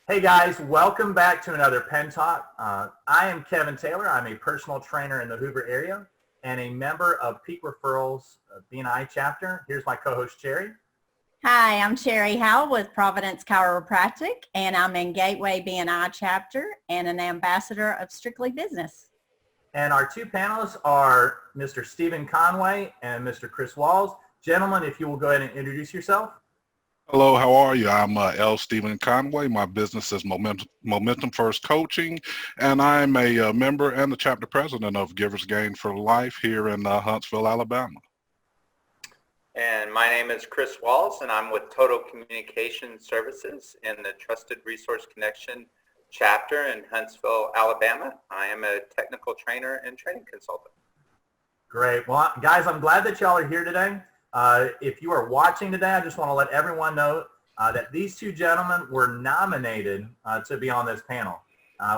Hey guys, welcome back to another Pen Talk. I am Kevin Taylor. I'm a personal trainer in the Hoover area and a member of Peak Referrals B&I chapter. Here's my co-host Cherry. Hi, I'm Sherry Howell with Providence Chiropractic, and I'm in Gateway B&I chapter and an ambassador of Strictly Business. And our two panelists are Mr. Stephen Conway and Mr. Chris Walls. Gentlemen, if you will go ahead and introduce yourself. Hello, how are you? I'm L. Stephen Conway. My business is Momentum First Coaching, and I'm a member and the chapter president of Givers Gain for Life here in Huntsville, Alabama. And my name is Chris Walls, and I'm with Total Communication Services in the Trusted Resource Connection chapter in Huntsville, Alabama. I am a technical trainer and training consultant. Great. Well, guys, I'm glad that y'all are here today. If you are watching today, I just want to let everyone know that these two gentlemen were nominated to be on this panel.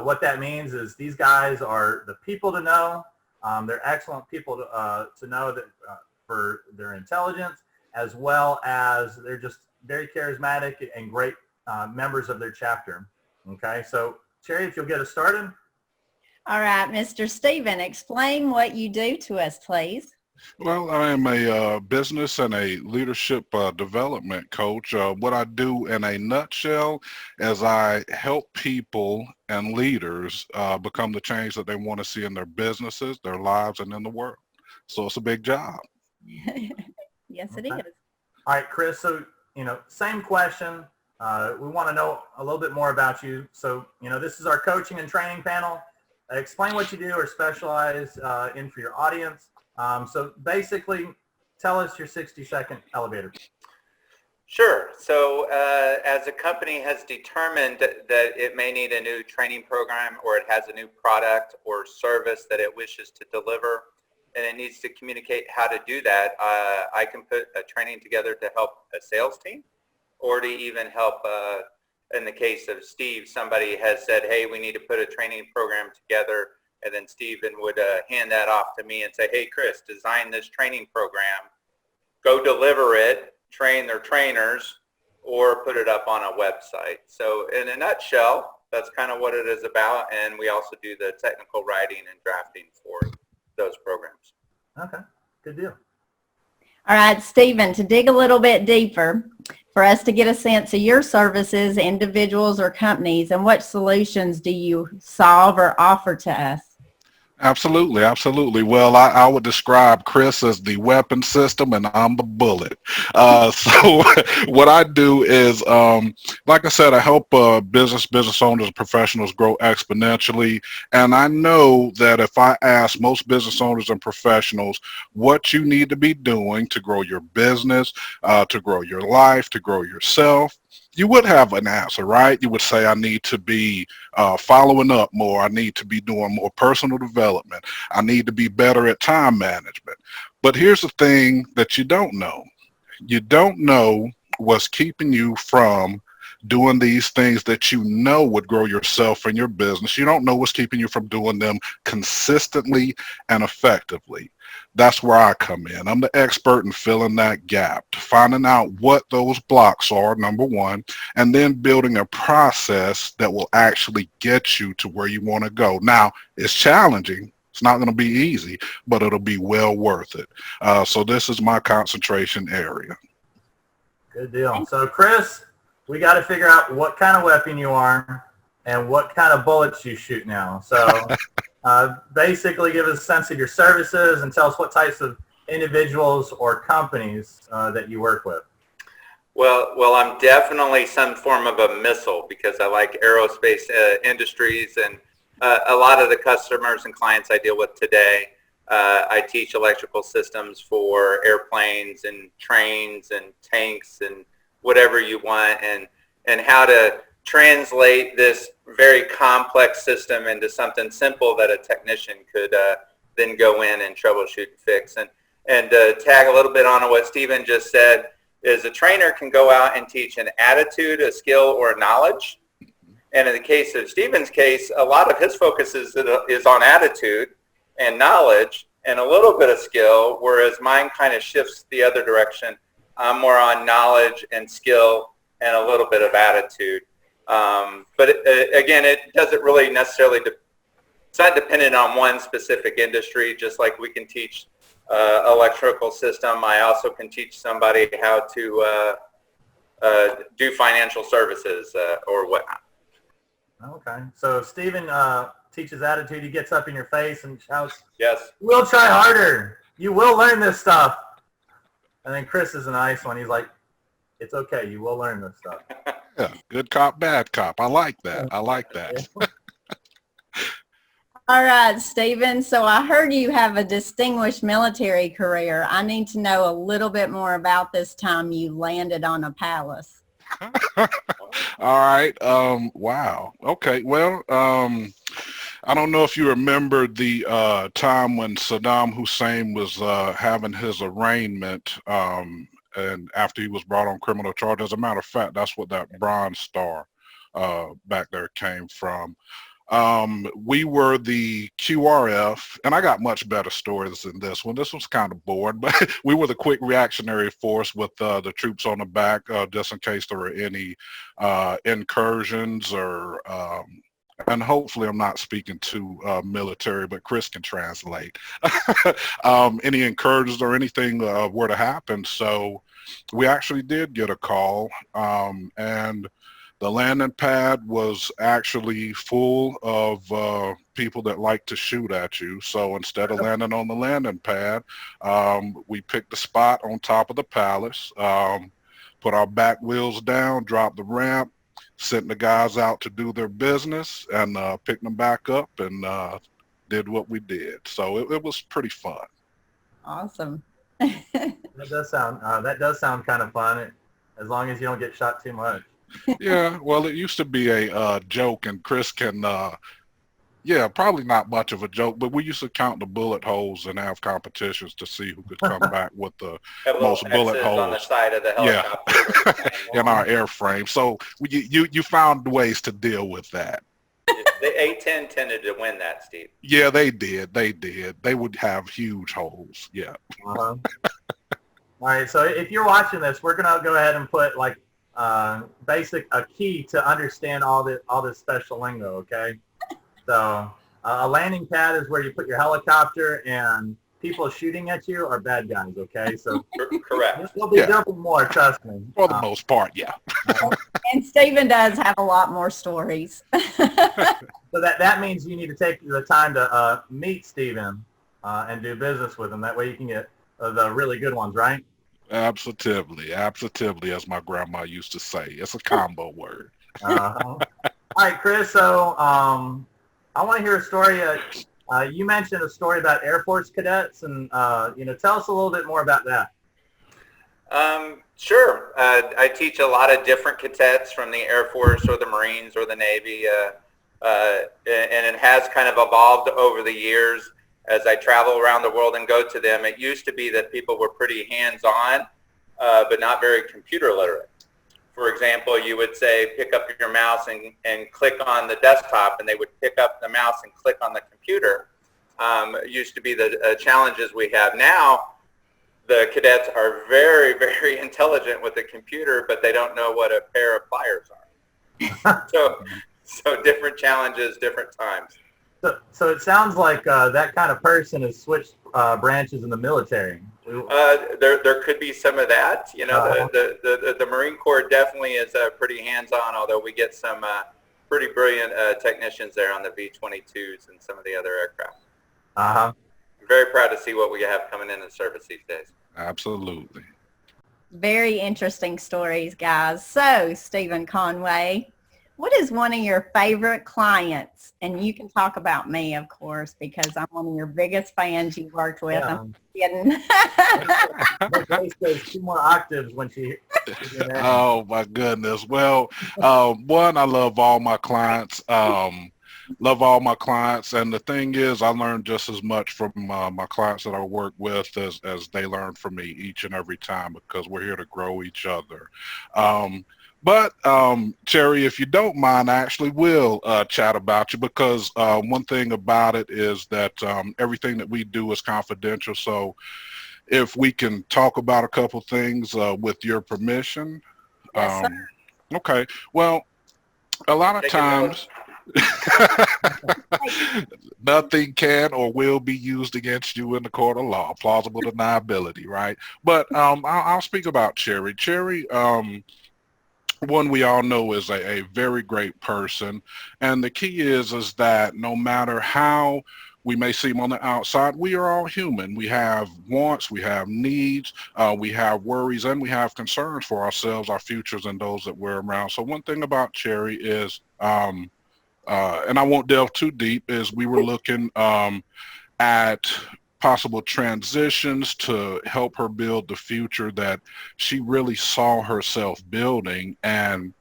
What that means is these guys are the people to know. They're excellent people to know that for their intelligence, as well as they're just very charismatic and great members of their chapter. Okay, so Cherry, if you'll get us started. All right, Mr. Stephen, explain what you do to us, please. Well, I am a business and a leadership development coach. What I do in a nutshell is I help people and leaders become the change that they want to see in their businesses, their lives, and in the world. So it's a big job. Yes, it is. All right, Chris, so, same question. We want to know a little bit more about you. So, this is our coaching and training panel. Explain what you do or specialize in for your audience. So basically, tell us your 60-second elevator. Sure. So as a company has determined that it may need a new training program, or it has a new product or service that it wishes to deliver, and it needs to communicate how to do that, I can put a training together to help a sales team, or to even help, in the case of Steve, somebody has said, hey, we need to put a training program together. And then Stephen would hand that off to me and say, hey, Chris, design this training program, go deliver it, train their trainers, or put it up on a website. So in a nutshell, that's kind of what it is about. And we also do the technical writing and drafting for those programs. Okay, good deal. All right, Stephen, to dig a little bit deeper, for us to get a sense of your services, individuals or companies, and what solutions do you solve or offer to us? Absolutely, absolutely. Well, I would describe Chris as the weapon system and I'm the bullet. So what I do is, like I said, I help business owners and professionals grow exponentially. And I know that if I ask most business owners and professionals what you need to be doing to grow your business, to grow your life, to grow yourself, you would have an answer, right? You would say, I need to be following up more. I need to be doing more personal development. I need to be better at time management. But here's the thing that you don't know. You don't know what's keeping you from doing these things that you know would grow yourself and your business. You don't know what's keeping you from doing them consistently and effectively. That's where I come in. I'm the expert in filling that gap, finding out what those blocks are, number one, and then building a process that will actually get you to where you want to go. Now, it's challenging. It's not going to be easy, but it'll be well worth it. So this is my concentration area. Good deal. So, Chris, we got to figure out what kind of weapon you are and what kind of bullets you shoot now. So basically give us a sense of your services and tell us what types of individuals or companies that you work with. Well, I'm definitely some form of a missile, because I like aerospace industries, and a lot of the customers and clients I deal with today, I teach electrical systems for airplanes and trains and tanks and whatever you want, and how to translate this very complex system into something simple that a technician could then go in and troubleshoot and fix. And tag a little bit on what Stephen just said, is a trainer can go out and teach an attitude, a skill, or a knowledge. And in the case of Stephen's case, a lot of his focus is on attitude and knowledge and a little bit of skill, whereas mine kind of shifts the other direction. I'm more on knowledge and skill and a little bit of attitude. But again, it doesn't really necessarily, it's not dependent on one specific industry, just like we can teach electrical system. I also can teach somebody how to do financial services or whatnot. Okay. So Stephen teaches attitude. He gets up in your face and shouts, Yes. "We'll try harder. You will learn this stuff." And then Chris is a nice one. He's like, "It's okay. You will learn this stuff." Yeah, good cop, bad cop. I like that. I like that. All right, Stephen. So I heard you have a distinguished military career. I need to know a little bit more about this time you landed on a palace. All right. Wow. Okay. Well, I don't know if you remember the time when Saddam Hussein was having his arraignment, and after he was brought on criminal charges. As a matter of fact, that's what that Bronze Star back there came from. We were the QRF, and I got much better stories than this one. This was kind of boring, but we were the quick reactionary force with the troops on the back, just in case there were any incursions or, and hopefully I'm not speaking to military, but Chris can translate. Any incursions or anything were to happen. So we actually did get a call, and the landing pad was actually full of people that like to shoot at you. So instead of landing on the landing pad, we picked a spot on top of the palace, put our back wheels down, dropped the ramp, sent the guys out to do their business, and picked them back up and did what we did. So it was pretty fun. Awesome. That does sound kind of fun, as long as you don't get shot too much. Yeah, well, it used to be a joke, and Chris can, yeah, probably not much of a joke, but we used to count the bullet holes and have competitions to see who could come back with the most bullet holes on the side of the helicopter. Yeah, in our airframe. So you found ways to deal with that. The A-10 tended to win that, Steve. Yeah, they did. They would have huge holes. Yeah. All right, so if you're watching this, we're gonna go ahead and put like a key to understand all this special lingo. Okay, so a landing pad is where you put your helicopter, and people shooting at you are bad guys. Okay, so correct. There'll be more. Trust me. For the most part, yeah. And Stephen does have a lot more stories. So that means you need to take the time to meet Stephen and do business with him. That way you can get the really good ones, right? Absolutely, as my grandma used to say. It's a combo word. All right, Chris, so I want to hear a story. You mentioned a story about Air Force cadets, and tell us a little bit more about that. Sure. I teach a lot of different cadets from the Air Force or the Marines or the Navy, and it has kind of evolved over the years as I travel around the world and go to them. It used to be that people were pretty hands-on, but not very computer literate. For example, you would say, pick up your mouse and click on the desktop, and they would pick up the mouse and click on the computer. It used to be the challenges we have now. The cadets are very, very intelligent with the computer, but they don't know what a pair of pliers are. So different challenges, different times. So it sounds like that kind of person has switched branches in the military. There could be some of that. The Marine Corps definitely is pretty hands-on, although we get some pretty brilliant technicians there on the V-22s and some of the other aircraft. Uh-huh. I'm very proud to see what we have coming into service these days. Absolutely. Very interesting stories, guys. So, Stephen Conway, what is one of your favorite clients? And you can talk about me, of course, because I'm one of your biggest fans you've worked with. Yeah. I'm kidding. Grace goes 2 more octaves when she Oh, my goodness. Well, one, I love all my clients. And the thing is, I learn just as much from my clients that I work with as they learn from me each and every time, because we're here to grow each other. But Cherry, if you don't mind, I actually will chat about you, because one thing about it is that everything that we do is confidential. So if we can talk about a couple things with your permission. Yes, sir. Okay. Well, A lot of Take a note. times, nothing can or will be used against you in the court of law. Plausible deniability, right? But I'll speak about Cherry. Cherry, one we all know is a very great person, and the key is that no matter how we may seem on the outside, we are all human. We have wants, we have needs, we have worries, and we have concerns for ourselves, our futures, and those that we're around. So one thing about Cherry is, and I won't delve too deep, is we were looking at possible transitions to help her build the future that she really saw herself building. And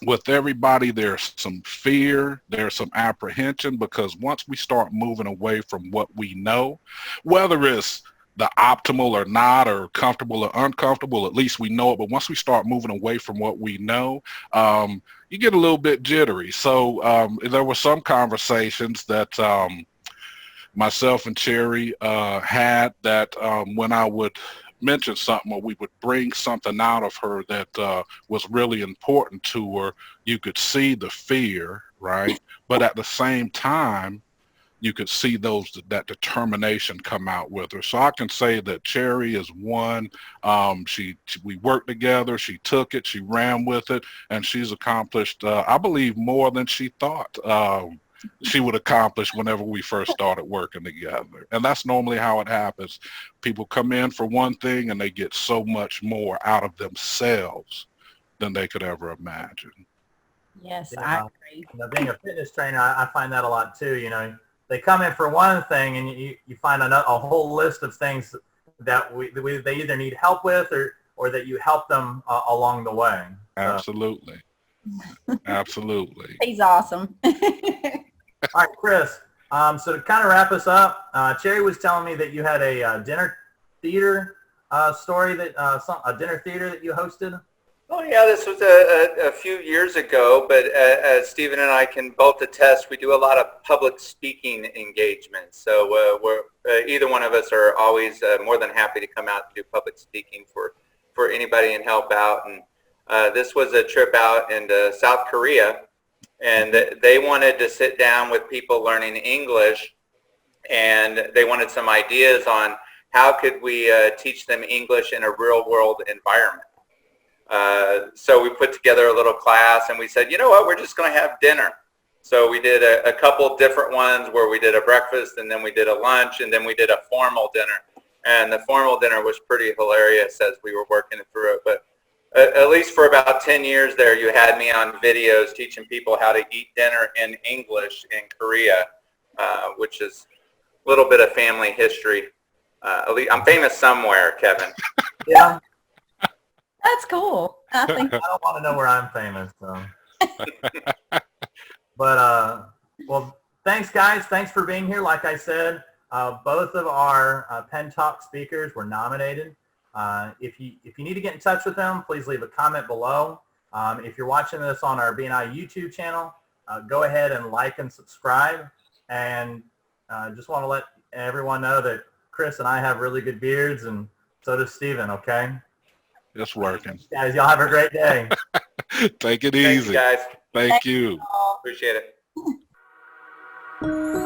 with everybody, there's some fear, there's some apprehension, because once we start moving away from what we know, whether it's the optimal or not, or comfortable or uncomfortable, at least we know it. But once we start moving away from what we know, you get a little bit jittery. So there were some conversations that myself and Cherry had that when I would mention something, or we would bring something out of her that was really important to her, you could see the fear, right? But at the same time, you could see that determination come out with her. So I can say that Cherry is one. We worked together. She took it. She ran with it, and she's accomplished, I believe, more than she thought she would accomplish whenever we first started working together. And that's normally how it happens. People come in for one thing and they get so much more out of themselves than they could ever imagine. Yes, Yeah. I agree. Being a fitness trainer, I find that a lot too. They come in for one thing and you find a whole list of things that they either need help with or that you help them along the way. Absolutely. Absolutely. He's awesome. All right, Chris. So to kind of wrap us up, Cherry was telling me that you had a dinner theater story a dinner theater that you hosted. Oh yeah, this was a few years ago, but as Stephen and I can both attest, we do a lot of public speaking engagements. So either one of us are always more than happy to come out and do public speaking for anybody and help out. And this was a trip out into South Korea. And they wanted to sit down with people learning English, and they wanted some ideas on how could we teach them English in a real world environment. So we put together a little class, and we said, you know what, we're just going to have dinner. So we did a couple different ones where we did a breakfast, and then we did a lunch, and then we did a formal dinner. And the formal dinner was pretty hilarious as we were working through it. But at least for about 10 years there, you had me on videos teaching people how to eat dinner in English in Korea, which is a little bit of family history. At least I'm famous somewhere, Kevin. Yeah. That's cool. I think I don't want to know where I'm famous. So. But, well, thanks, guys. Thanks for being here. Like I said, both of our P.E.N Talk speakers were nominated. If you need to get in touch with them, please leave a comment below. If you're watching this on our BNI YouTube channel, go ahead and like and subscribe. And just want to let everyone know that Chris and I have really good beards, and so does Stephen, okay? It's working. Guys, y'all have a great day. Take it Thank easy. you, guys. Thank you. Appreciate it.